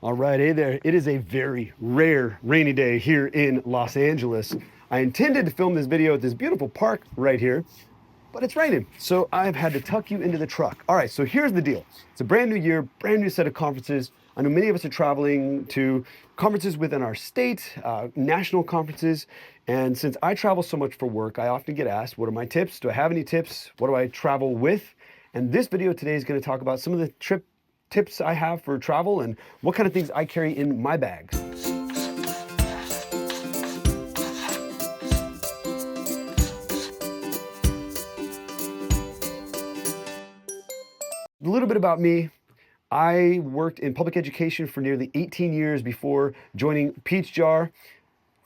All right, hey there. It is a very rare rainy day here in Los Angeles. I intended to film this video at this beautiful park right here, but it's raining, so I've had to tuck you into the truck. All right, so here's the deal. It's a brand new year, brand new set of conferences. I know many of us are traveling to conferences within our state, national conferences, and since I travel so much for work, I often get asked, what are my tips? Do I have any tips? What do I travel with? And this video today is going to talk about some of the tips I have for travel and what kind of things I carry in my bags. A little bit about me. I worked in public education for nearly 18 years before joining Peachjar.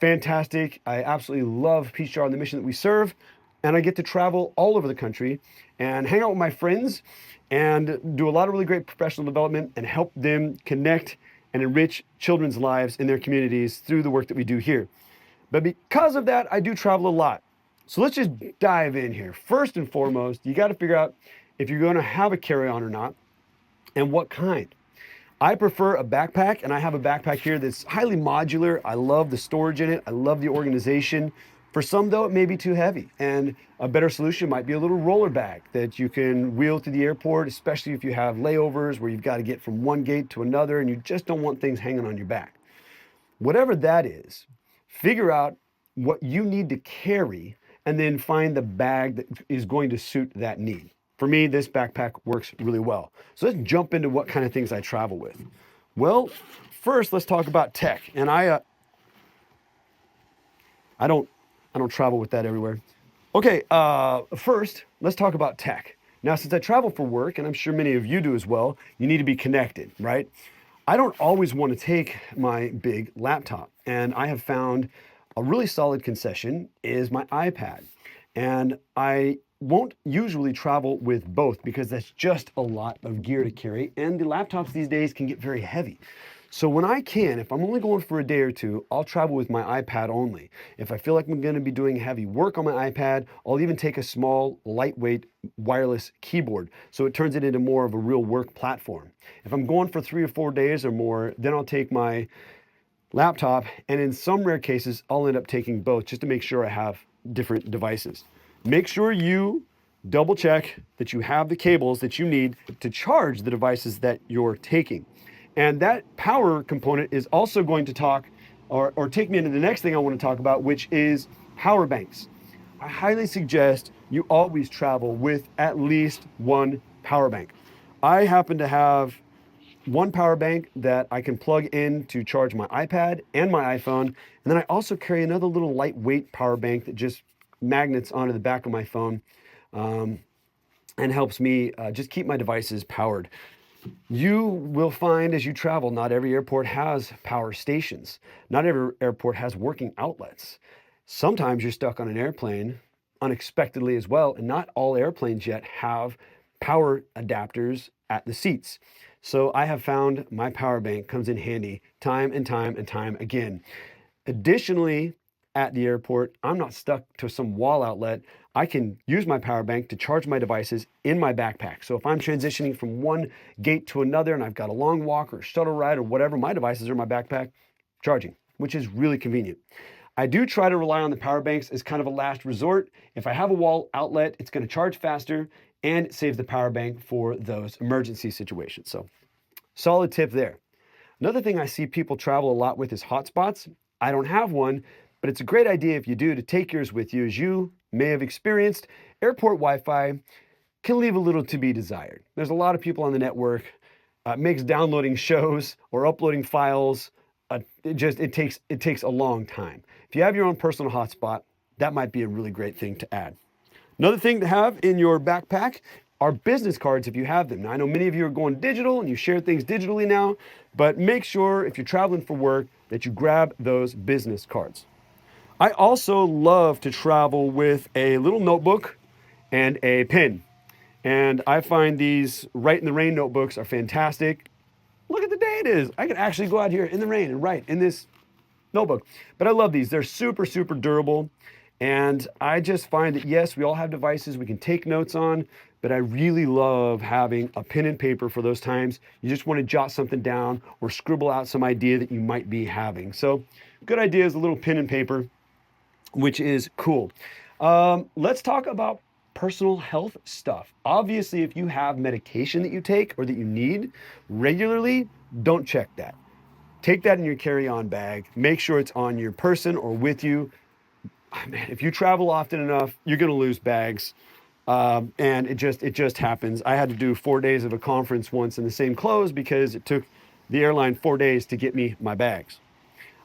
Fantastic. I absolutely love Peachjar and the mission that we serve. And I get to travel all over the country and hang out with my friends and do a lot of really great professional development and help them connect and enrich children's lives in their communities through the work that we do here. But because of that, I do travel a lot. So let's just dive in here. First and foremost, you got to figure out if you're going to have a carry-on or not and what kind. I prefer a backpack, and I have a backpack here that's highly modular. I love the storage in it. I love the organization. For some, though, it may be too heavy, and a better solution might be a little roller bag that you can wheel to the airport, especially if you have layovers where you've got to get from one gate to another and you just don't want things hanging on your back. Whatever that is, figure out what you need to carry and then find the bag that is going to suit that need. For me, this backpack works really well. So let's jump into what kind of things I travel with. Well, first, let's talk about tech. And I don't travel with that everywhere. Okay, first, let's talk about tech. Now, since I travel for work, and I'm sure many of you do as well, you need to be connected, right? I don't always want to take my big laptop, and I have found a really solid concession is my iPad. And I won't usually travel with both because that's just a lot of gear to carry, and the laptops these days can get very heavy. So when I can, if I'm only going for a day or two, I'll travel with my iPad only. If I feel like I'm going to be doing heavy work on my iPad, I'll even take a small, lightweight wireless keyboard so it turns it into more of a real work platform. If I'm going for 3 or 4 days or more, then I'll take my laptop, and in some rare cases, I'll end up taking both just to make sure I have different devices. Make sure you double check that you have the cables that you need to charge the devices that you're taking. And that power component is also going to talk or take me into the next thing I want to talk about, which is power banks. I highly suggest you always travel with at least one power bank. I happen to have one power bank that I can plug in to charge my iPad and my iPhone. And then I also carry another little lightweight power bank that just magnets onto the back of my phone and helps me just keep my devices powered. You will find as you travel, not every airport has power stations. Not every airport has working outlets. Sometimes you're stuck on an airplane unexpectedly as well, and not all airplanes yet have power adapters at the seats. So I have found my power bank comes in handy time and time and time again. Additionally, at the airport, I'm not stuck to some wall outlet. I can use my power bank to charge my devices in my backpack. So if I'm transitioning from one gate to another and I've got a long walk or shuttle ride or whatever, my devices are in my backpack charging, which is really convenient. I do try to rely on the power banks as kind of a last resort. If I have a wall outlet, it's going to charge faster and it saves the power bank for those emergency situations. So solid tip there. Another thing I see people travel a lot with is hotspots. I don't have one, but it's a great idea if you do to take yours with you. As you may have experienced, airport Wi-Fi can leave a little to be desired. There's a lot of people on the network. It makes downloading shows or uploading files, it takes a long time. If you have your own personal hotspot, that might be a really great thing to add. Another thing to have in your backpack are business cards if you have them. Now, I know many of you are going digital and you share things digitally now, but make sure if you're traveling for work that you grab those business cards. I also love to travel with a little notebook and a pen. And I find these Write in the Rain notebooks are fantastic. Look at the day it is. I can actually go out here in the rain and write in this notebook. But I love these. They're super, super durable. And I just find that, yes, we all have devices we can take notes on, but I really love having a pen and paper for those times you just want to jot something down or scribble out some idea that you might be having. So good idea is a little pen and paper, which is cool. Let's talk about personal health stuff. Obviously, if you have medication that you take or that you need regularly, don't check that. Take that in your carry-on bag. Make sure it's on your person or with you. Man, if you travel often enough, you're going to lose bags. And it just happens. I had to do 4 days of a conference once in the same clothes because it took the airline 4 days to get me my bags.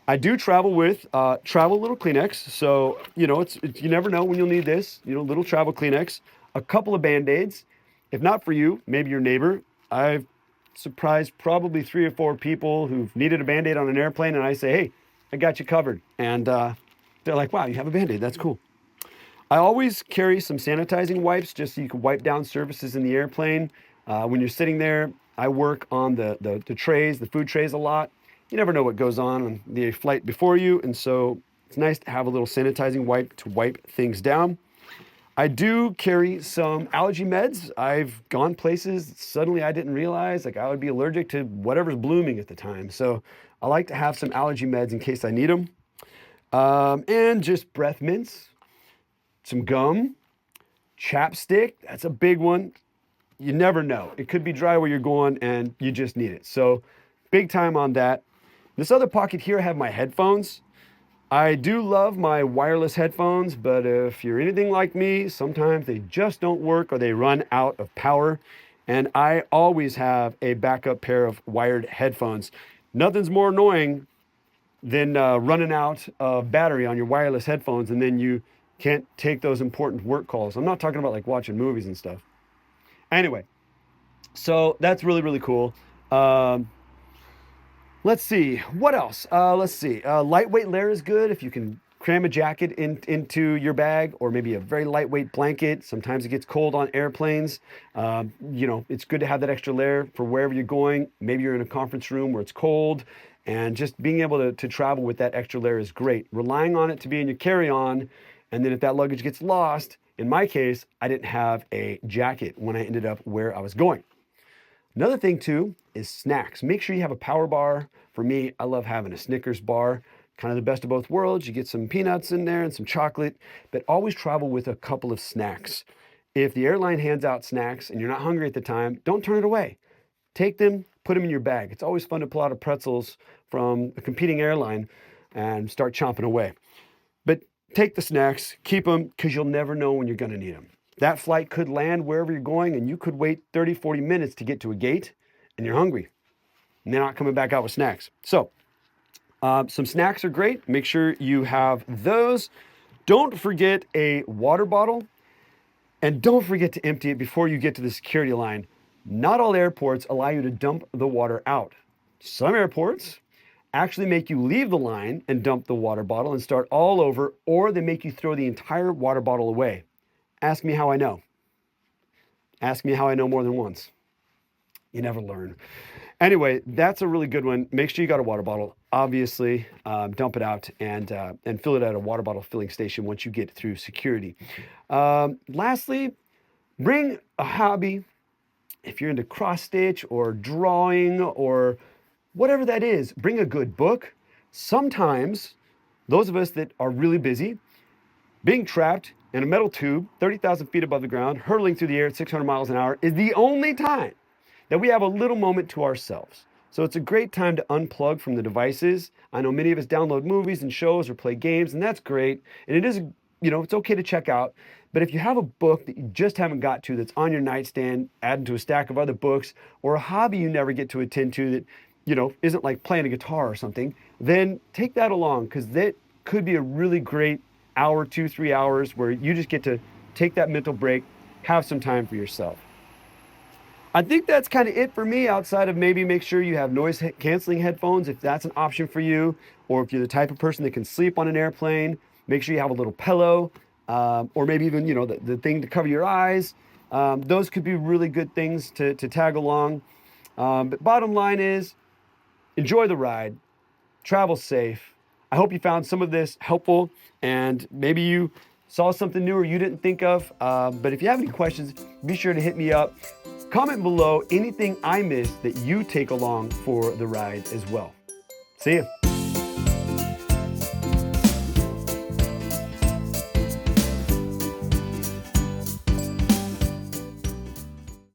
I do travel with travel little Kleenex. So, it's you never know when you'll need this, little travel Kleenex, a couple of Band-Aids. If not for you, maybe your neighbor. I've surprised probably 3 or 4 people who've needed a Band-Aid on an airplane, and I say, hey, I got you covered. And they're like, wow, you have a Band-Aid. That's cool. I always carry some sanitizing wipes just so you can wipe down surfaces in the airplane. When you're sitting there, I work on the trays, the food trays a lot. You never know what goes on the flight before you, and so it's nice to have a little sanitizing wipe to wipe things down. I do carry some allergy meds. I've gone places suddenly I didn't realize, like I would be allergic to whatever's blooming at the time. So I like to have some allergy meds in case I need them. And just breath mints, some gum, chapstick. That's a big one. You never know. It could be dry where you're going and you just need it. So big time on that. This other pocket here, I have my headphones. I do love my wireless headphones, but if you're anything like me, sometimes they just don't work or they run out of power. And I always have a backup pair of wired headphones. Nothing's more annoying than running out of battery on your wireless headphones and then you can't take those important work calls. I'm not talking about like watching movies and stuff. Anyway, so that's really, really cool. Let's see, what else? Lightweight layer is good if you can cram a jacket into your bag or maybe a very lightweight blanket. Sometimes it gets cold on airplanes. It's good to have that extra layer for wherever you're going. Maybe you're in a conference room where it's cold, and just being able to travel with that extra layer is great. Relying on it to be in your carry-on, and then if that luggage gets lost, in my case, I didn't have a jacket when I ended up where I was going. Another thing too is snacks. Make sure you have a power bar. For me, I love having a Snickers bar, kind of the best of both worlds. You get some peanuts in there and some chocolate, but always travel with a couple of snacks. If the airline hands out snacks and you're not hungry at the time, don't turn it away. Take them, put them in your bag. It's always fun to pull out a pretzels from a competing airline and start chomping away. But take the snacks, keep them, because you'll never know when you're going to need them. That flight could land wherever you're going and you could wait 30, 40 minutes to get to a gate and you're hungry and they're not coming back out with snacks. So some snacks are great. Make sure you have those. Don't forget a water bottle and don't forget to empty it before you get to the security line. Not all airports allow you to dump the water out. Some airports actually make you leave the line and dump the water bottle and start all over, or they make you throw the entire water bottle away. Ask me how I know. Ask me how I know more than once. You never learn. Anyway, that's a really good one. Make sure you got a water bottle. Obviously, dump it out and fill it at a water bottle filling station once you get through security. Lastly, bring a hobby. If you're into cross stitch or drawing or whatever that is, bring a good book. Sometimes those of us that are really busy, being trapped in a metal tube 30,000 feet above the ground, hurtling through the air at 600 miles an hour is the only time that we have a little moment to ourselves. So it's a great time to unplug from the devices. I know many of us download movies and shows or play games, and that's great. And it is, it's okay to check out. But if you have a book that you just haven't got to that's on your nightstand, added to a stack of other books, or a hobby you never get to attend to that, isn't like playing a guitar or something, then take that along, because that could be a really great hour, 2-3 hours where you just get to take that mental break, have some time for yourself. I think that's kind of it for me, outside of maybe make sure you have noise canceling headphones if that's an option for you, or if you're the type of person that can sleep on an airplane, make sure you have a little pillow, or maybe even the thing to cover your eyes. Those could be really good things to tag along. But bottom line is, enjoy the ride, travel safe. I hope you found some of this helpful, and maybe you saw something new or you didn't think of. But if you have any questions, be sure to hit me up. Comment below anything I missed that you take along for the ride as well. See ya.